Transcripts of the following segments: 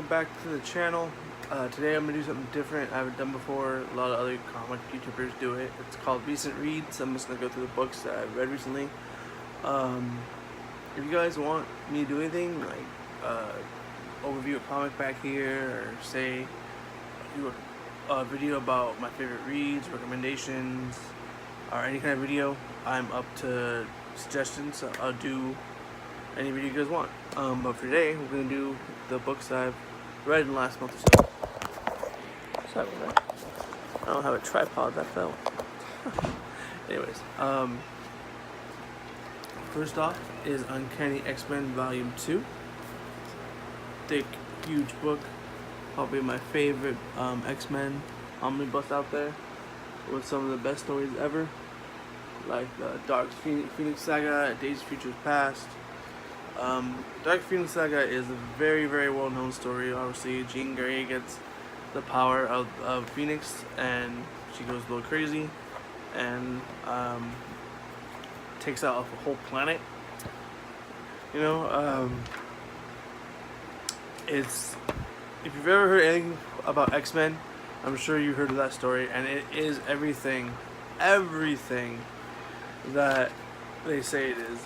back to the channel. Today I'm going to do something different I haven't done before. A lot of other comic YouTubers do it. It's called Recent Reads. I'm just going to go through the books that I've read recently. If you guys want me to do anything, like overview a comic back here, or say do a video about my favorite reads, recommendations, or any kind of video, I'm up to suggestions. So I'll do any video you guys want. But for today, we're going to do the books that I've read in the last month or so. Sorry about that. I don't have a tripod, that fell. Anyways, first off is Uncanny X-Men Volume 2. Thick, huge book. Probably my favorite X-Men omnibus out there, with some of the best stories ever, like the Dark Phoenix Saga, Days of Futures Past. Dark Phoenix Saga is a very, very well-known story. Obviously, Jean Grey gets the power of Phoenix, and she goes a little crazy, and takes out a whole planet. You know, it's, if you've ever heard anything about X-Men, I'm sure you heard of that story, and it is everything that they say it is.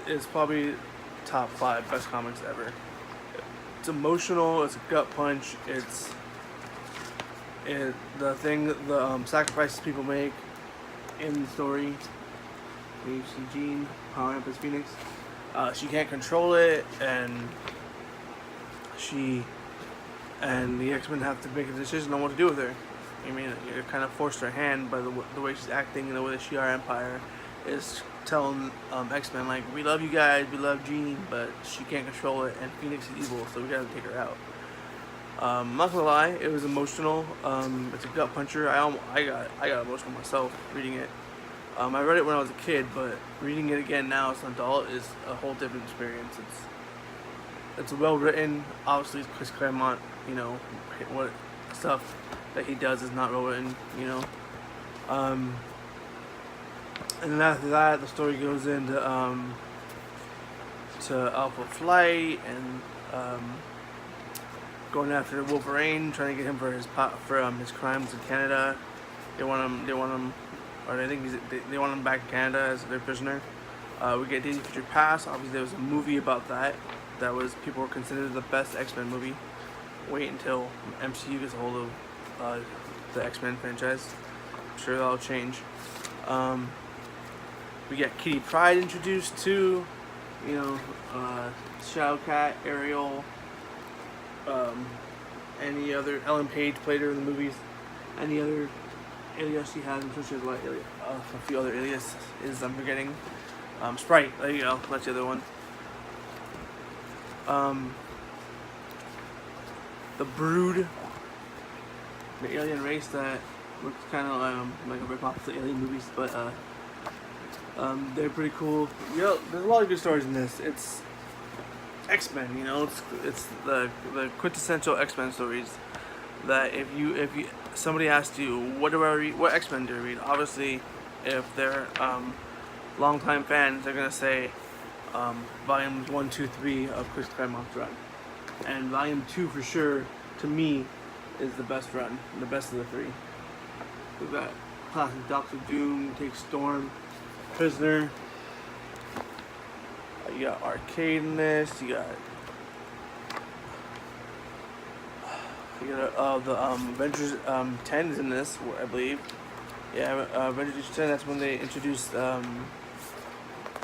It's probably top 5 best comics ever. It's emotional. It's a gut punch. The sacrifices people make in the story. You see Jean powering up as Phoenix. She can't control it, and the X-Men have to make a decision on what to do with her. I mean, you're kind of forced her hand by the way she's acting, and the way the Shi'ar Empire is telling X-Men, like, we love you guys, we love Jean, but she can't control it, and Phoenix is evil, so we gotta take her out. I'm not gonna lie, it was emotional. It's a gut puncher. I got emotional myself reading it. I read it when I was a kid, but reading it again now as an adult is a whole different experience. It's well written. Obviously, Chris Claremont, you know, what stuff that he does is not well written, you know. And then after that, the story goes into to Alpha Flight and going after Wolverine, trying to get him for his crimes in Canada. They want him, or I think they want him back in Canada as their prisoner. We get Days of Future Past. Obviously, there was a movie about that. That was, people were considered the best X-Men movie. Wait until MCU gets a hold of the X-Men franchise. I'm sure that'll change. We get Kitty Pryde introduced too. You know, Shadowcat, Ariel, any other, Ellen Page played her in the movies. Any other alias she has, I'm sure she has a few other aliases I'm forgetting. Sprite, there you go, that's the other one. The Brood, the alien race that looks kind of like a rip-off of the Alien movies, but they're pretty cool. You know, there's a lot of good stories in this. It's X-Men, you know, it's the quintessential X-Men stories. That if somebody asked you, what do I read, what X-Men do I read? Obviously, if they're longtime fans, they're gonna say volumes 1, 2, 3 of Chris Claremont's run, and volume 2 for sure, to me, is the best run, the best of the 3. We've got classic Doctor Doom takes Storm prisoner. You got Arcade in this. You got the Avengers 10 is in this, I believe. Yeah, Avengers 10. That's when they introduced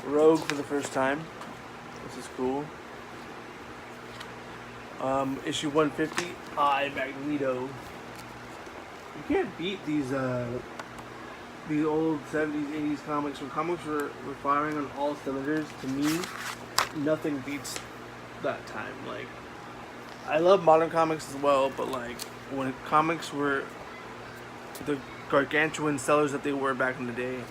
Rogue for the first time. This is cool. Issue 150. Magneto. You can't beat these old 70s, 80s comics. When comics were firing on all cylinders, to me, nothing beats that time. Like, I love modern comics as well, but like when comics were the gargantuan sellers that they were back in the day,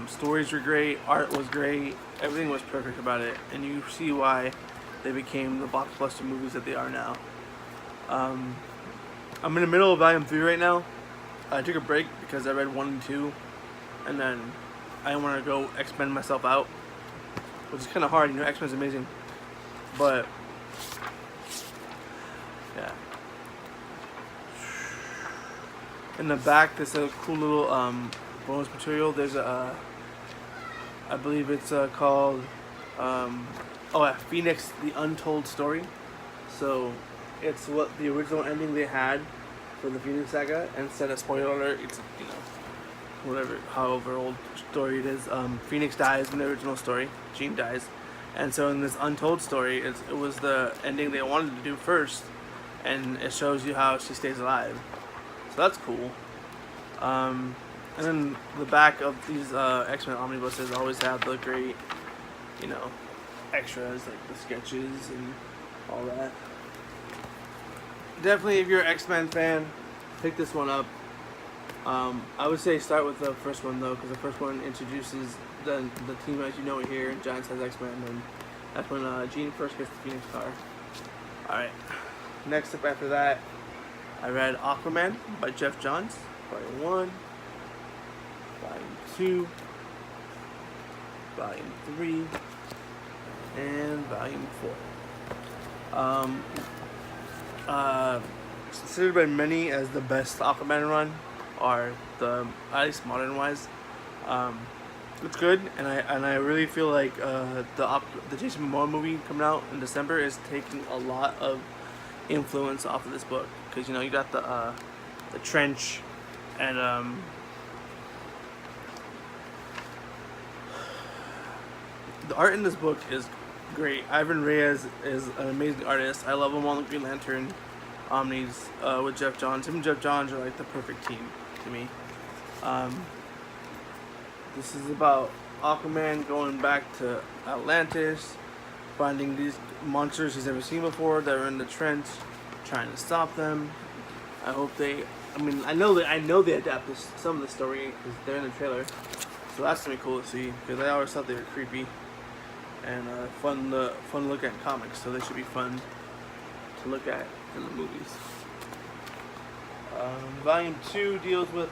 stories were great, art was great, everything was perfect about it, and you see why they became the blockbuster movies that they are now. I'm in the middle of volume 3 right now. I took a break because I read 1 and 2, and then I didn't want to go X-Men myself out, which is kind of hard. You know, X-Men's amazing, but Yeah. In the back, there's a cool little bonus material. There's a, I believe it's called, Phoenix: The Untold Story. So, it's what the original ending they had for the Phoenix Saga. And instead of spoiler alert, it's whatever, however old story it is. Phoenix dies in the original story. Jean dies, and so in this Untold Story, it was the ending they wanted to do first, and it shows you how she stays alive. So that's cool. And then the back of these X-Men omnibuses always have the great, extras like the sketches and all that. Definitely, if you're an X-Men fan, pick this one up. I would say start with the first one though, because the first one introduces the team as you know it here. Giants has X-Men, and that's when Jean first gets the Phoenix car. All right. Next up after that, I read Aquaman by Jeff Johns, Volume 1, Volume 2, Volume 3, and Volume 4. Considered by many as the best Aquaman run, or at least modern wise. It's good, and I really feel like the Jason Momoa movie coming out in December is taking a lot of influence off of this book, because you got the trench, and the art in this book is great. Ivan Reyes is an amazing artist. I love him on the Green Lantern Omnis with Jeff Johns. Him and Jeff Johns are like the perfect team to me. This is about Aquaman going back to Atlantis, finding these monsters he's never seen before that are in the trench, trying to stop them. I hope they. I know they adapt some of the story because they're in the trailer, so that's gonna be cool to see. Because I always thought they were creepy and fun to look at in comics, so they should be fun to look at in the movies. Volume 2 deals with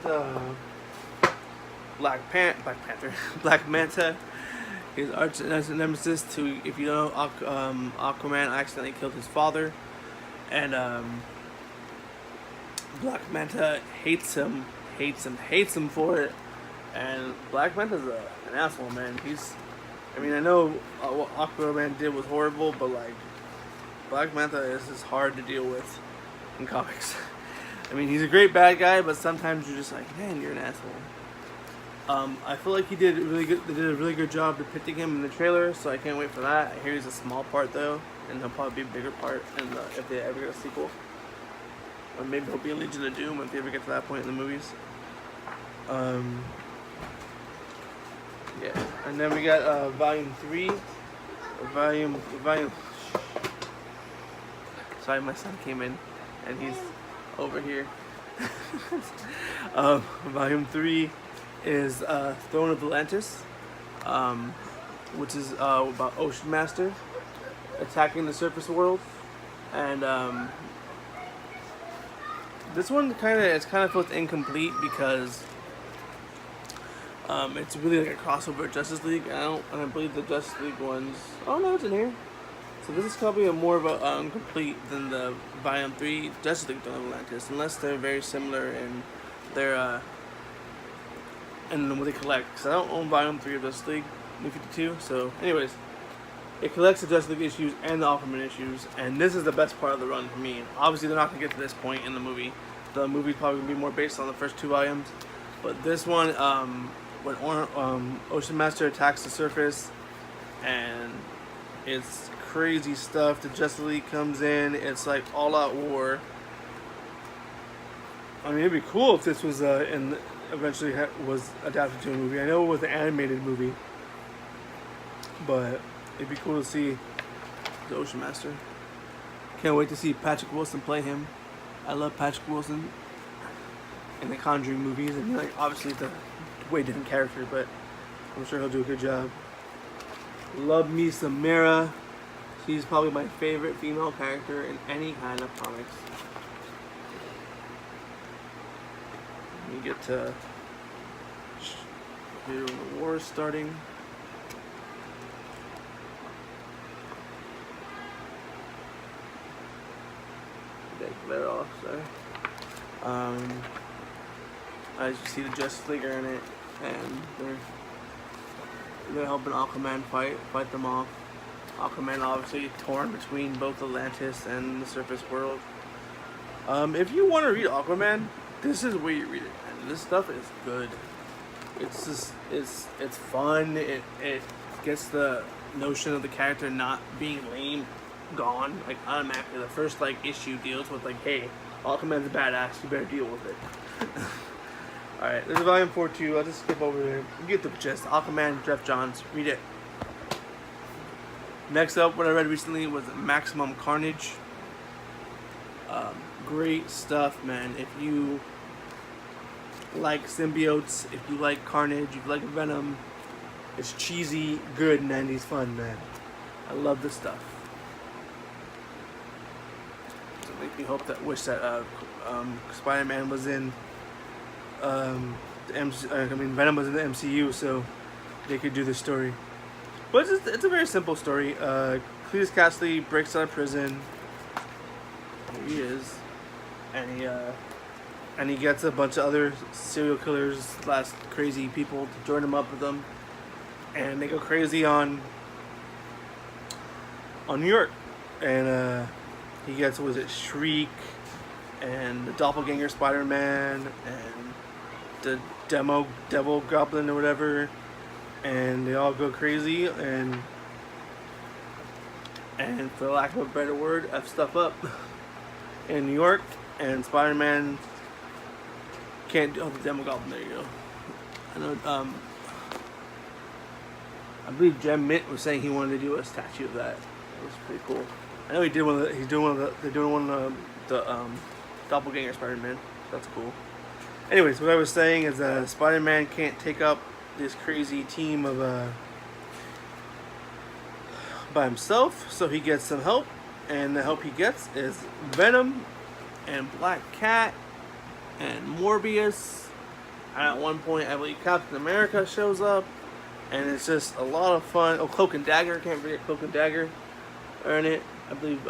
Black Panther, Black Manta, his arch nemesis. If you know, Aquaman accidentally killed his father, and Black Manta hates him for it. And Black Manta's an asshole, man. I know what Aquaman did was horrible, but like, Black Manta is just hard to deal with in comics. He's a great bad guy, but sometimes you're just like, man, you're an asshole. I feel like they did a really good job depicting him in the trailer, so I can't wait for that. I hear he's a small part though, and he'll probably be a bigger part if they ever get a sequel. Or maybe he'll be a Legion of Doom if they ever get to that point in the movies. Yeah, and then we got Volume 3, Volume. Sorry, my son came in, and he's over here. Volume 3 is Throne of Atlantis, which is about Ocean Master attacking the surface world, and this one kind of feels incomplete because it's really like a crossover with Justice League. I believe the Justice League ones. Oh no, it's in here. So this is probably more of a complete than the Volume 3 Justice League Throne of Atlantis, unless they're very similar in their and what they collect. Because I don't own Volume 3 of Justice League New 52. So, anyways, it collects the Justice League issues and the Aquaman issues, and this is the best part of the run for me. Obviously, they're not gonna get to this point in the movie. The movie's probably gonna be more based on the first 2 volumes, but this one, when Ocean Master attacks the surface, and it's crazy stuff. The Justice League comes in. It's like all-out war. It'd be cool if this was eventually was adapted to a movie. I know it was an animated movie, but it'd be cool to see the Ocean Master. Can't wait to see Patrick Wilson play him. I love Patrick Wilson in the Conjuring movies, and obviously it's a way different character, but I'm sure he'll do a good job. Love me some Mera. She's probably my favorite female character in any kind of comics. You get to hear when the war is starting. there also. As you see, the Justice League are in it, and they're helping Aquaman fight them off. Aquaman obviously torn between both Atlantis and the surface world. If you want to read Aquaman, this is where you read it, and this stuff is good. It's just it's fun. It gets the notion of the character not being lame gone like automatically. The first like issue deals with like, hey, Aquaman's a badass, you better deal with it. Alright, there's volume 4 too. I'll just skip over there. You get the gist. Aquaman, Jeff Johns. Read it. Next up, what I read recently was Maximum Carnage. Great stuff, man. If you like symbiotes, if you like Carnage, if you like Venom, it's cheesy, good 90s fun, man. I love this stuff. So it makes me wish that Spider-Man was in Venom was in the MCU, so they could do this story. But it's a very simple story. Cletus Cassidy breaks out of prison. Here he is, and he gets a bunch of other serial killers, crazy people to join him up with them, and they go crazy on New York. And he gets, Shriek, and the Doppelganger Spider-Man, and the Devil Goblin or whatever, and they all go crazy and for lack of a better word, F stuff up in New York. And Spider-Man can't do the Devil Goblin. There you go. I know. I believe Jem Mitt was saying he wanted to do a statue of that. That was pretty cool. I know he did one. They're doing one of the Doppelganger Spider-Man. That's cool. Anyways, what I was saying is that Spider-Man can't take up this crazy team of by himself, so he gets some help, and the help he gets is Venom and Black Cat and Morbius. And at one point, I believe Captain America shows up, and it's just a lot of fun. Oh, Cloak and Dagger, can't forget Cloak and Dagger are in it. I believe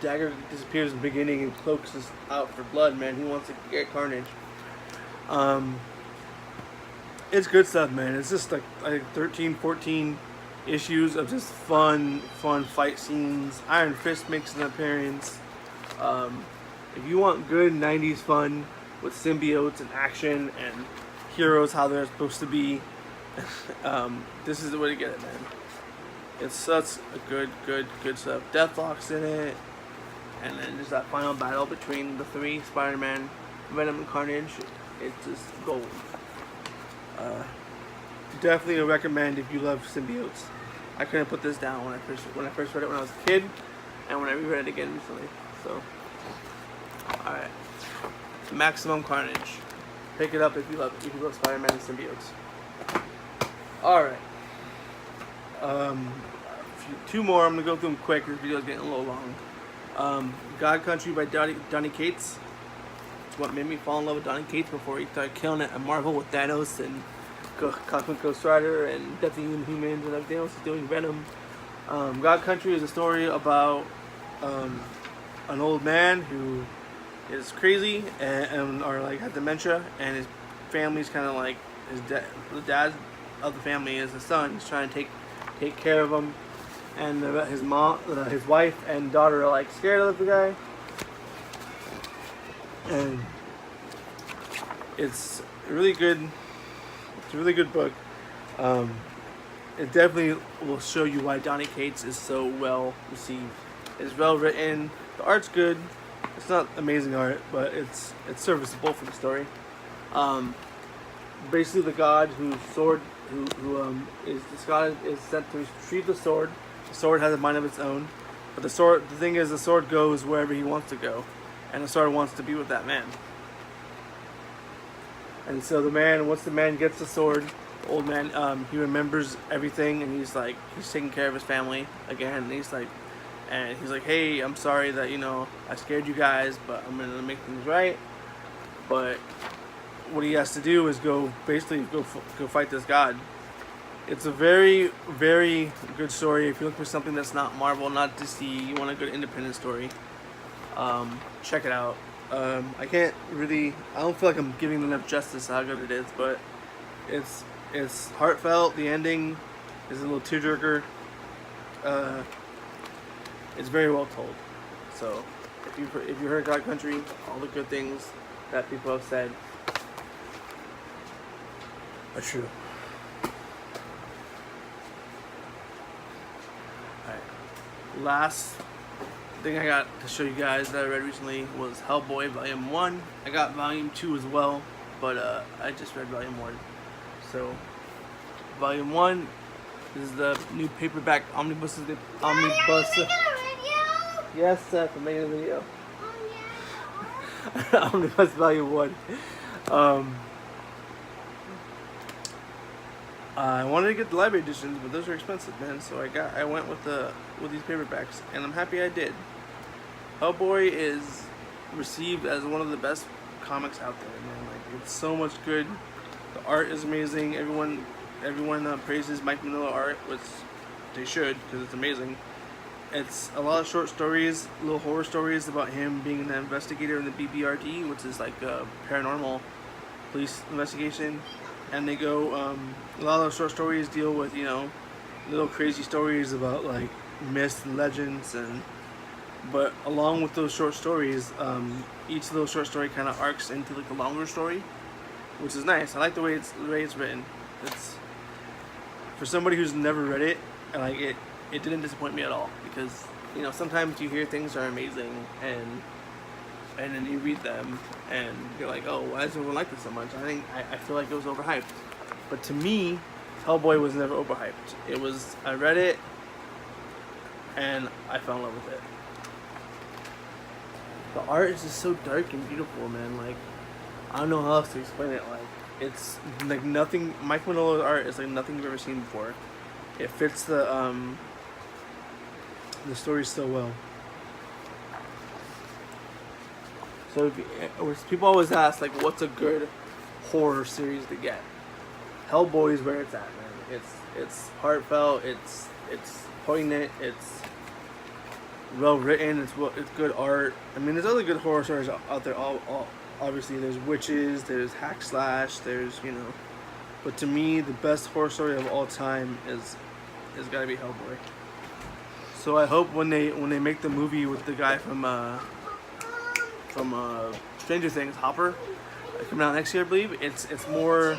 Dagger disappears in the beginning, and Cloak's just out for blood, man. He wants to get Carnage. It's good stuff, man. It's just like 13, 14 issues of just fun fight scenes. Iron Fist makes an appearance. If you want good 90s fun with symbiotes and action and heroes how they're supposed to be, this is the way to get it, man. It's such a good stuff. Deathlock's in it, and then just that final battle between the three, Spider-Man, Venom, and Carnage. It's just gold. Definitely a recommend if you love symbiotes. I couldn't put this down when I first read it when I was a kid, and when I reread it again recently. So, all right, Maximum Carnage. Pick it up if you love Spider-Man and symbiotes. All right. Two more. I'm gonna go through them quick. This video is getting a little long. God Country by Donny Cates. It's what made me fall in love with Donny Cates before he started killing it at Marvel with Thanos and Cosmic Ghost Rider and Deathly Inhumans and everything else he's doing. Venom. God Country is a story about an old man who is crazy and or like has dementia, and his family's kind of like the dad of the family is the son. He's trying to take care of him, and his mom, his wife and daughter are like scared of the guy, and it's really good. It's a really good book. It definitely will show you why Donny Cates is so well received. It's well written. The art's good. It's not amazing art, but it's serviceable for the story. Basically, the god whose sword, this god is sent to retrieve the sword. The sword has a mind of its own, but the thing is, the sword goes wherever he wants to go, and the sword wants to be with that man. And so once the man gets the sword, the old man, he remembers everything, and he's taking care of his family again. And he's like, hey, I'm sorry that I scared you guys, but I'm gonna make things right. But what he has to do is go fight this god. It's a very, very good story. If you look for something that's not Marvel, not DC, you want a good independent story, Check it out. I don't feel like I'm giving enough justice to how good it is, but it's heartfelt. The ending is a little tearjerker. It's very well told. So if you heard God Country, all the good things that people have said are true. Alright. Last thing I got to show you guys that I read recently was Hellboy Volume 1. I got Volume 2 as well, but I just read Volume 1. So, Volume 1 is the new paperback omnibus. Yes, Seth, I'm making a video. Omnibus Volume 1. I wanted to get the library editions, but those are expensive, man. So I went with these paperbacks, and I'm happy I did. Hellboy is received as one of the best comics out there, man. Like, it's so much good. The art is amazing. Everyone praises Mike Mignola art, which they should, because it's amazing. It's a lot of short stories, little horror stories about him being an investigator in the BBRD, which is like a paranormal police investigation. And they go, a lot of those short stories deal with, you know, little crazy stories about like myths and legends, but along with those short stories, each of those short story kind of arcs into like a longer story, which is nice. I like the way it's written. It's for somebody who's never read it, and like it didn't disappoint me at all, because you know sometimes you hear things are amazing and then you read them and you're like, oh, why does everyone like this so much? I feel like it was overhyped. But to me, Hellboy was never overhyped. I read it and I fell in love with it. The art is just so dark and beautiful, man. Like, I don't know how else to explain it. Like, it's like nothing. Mike Mignola's art is like nothing you've ever seen before. It fits the story so well. So people always ask, like, what's a good horror series to get? Hellboy is where it's at, man. It's heartfelt. It's poignant. It's well written. It's good art. I mean, there's other good horror stories out there. All obviously, there's witches. There's hack slash. There's, you know. But to me, the best horror story of all time is gotta be Hellboy. So I hope when they make the movie with the guy from Stranger Things, Hopper, coming out next year, I believe, it's more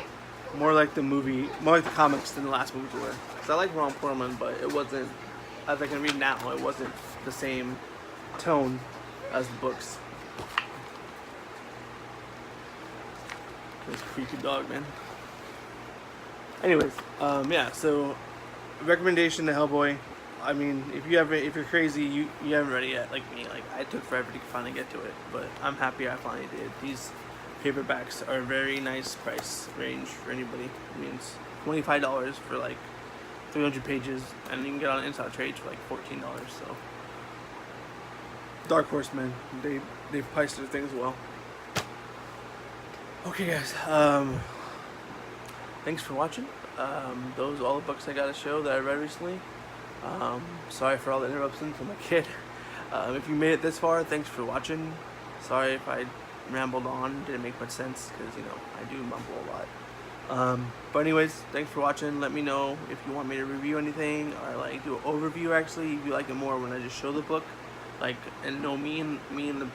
like the movie, more like the comics than the last movies were. Because I like Ron Perlman, but it wasn't, as I can read now, it wasn't the same tone as the books. This creepy dog, man. Anyways, yeah. So, recommendation to Hellboy. I mean, if you're crazy, you haven't read it yet, like me. Like, I took forever to finally get to it, but I'm happy I finally did. These paperbacks are a very nice price range for anybody. It means $25 for like 300 pages, and you can get on Inside Trades for like $14. So, Dark Horse, man, they've priced their things well. Okay, guys. Thanks for watching. Those are all the books I got to show that I read recently. Sorry for all the interruptions from my kid. If you made it this far, thanks for watching. Sorry if I rambled on, didn't make much sense, because, you know, I do mumble a lot. But anyways, thanks for watching. Let me know if you want me to review anything, or like do an overview actually, if you like it more when I just show the book, like, and know me in the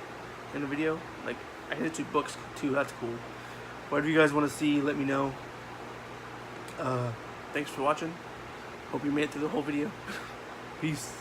video. Like, I can do books too, that's cool. Whatever you guys want to see, let me know. Thanks for watching. Hope you made it through the whole video. Peace.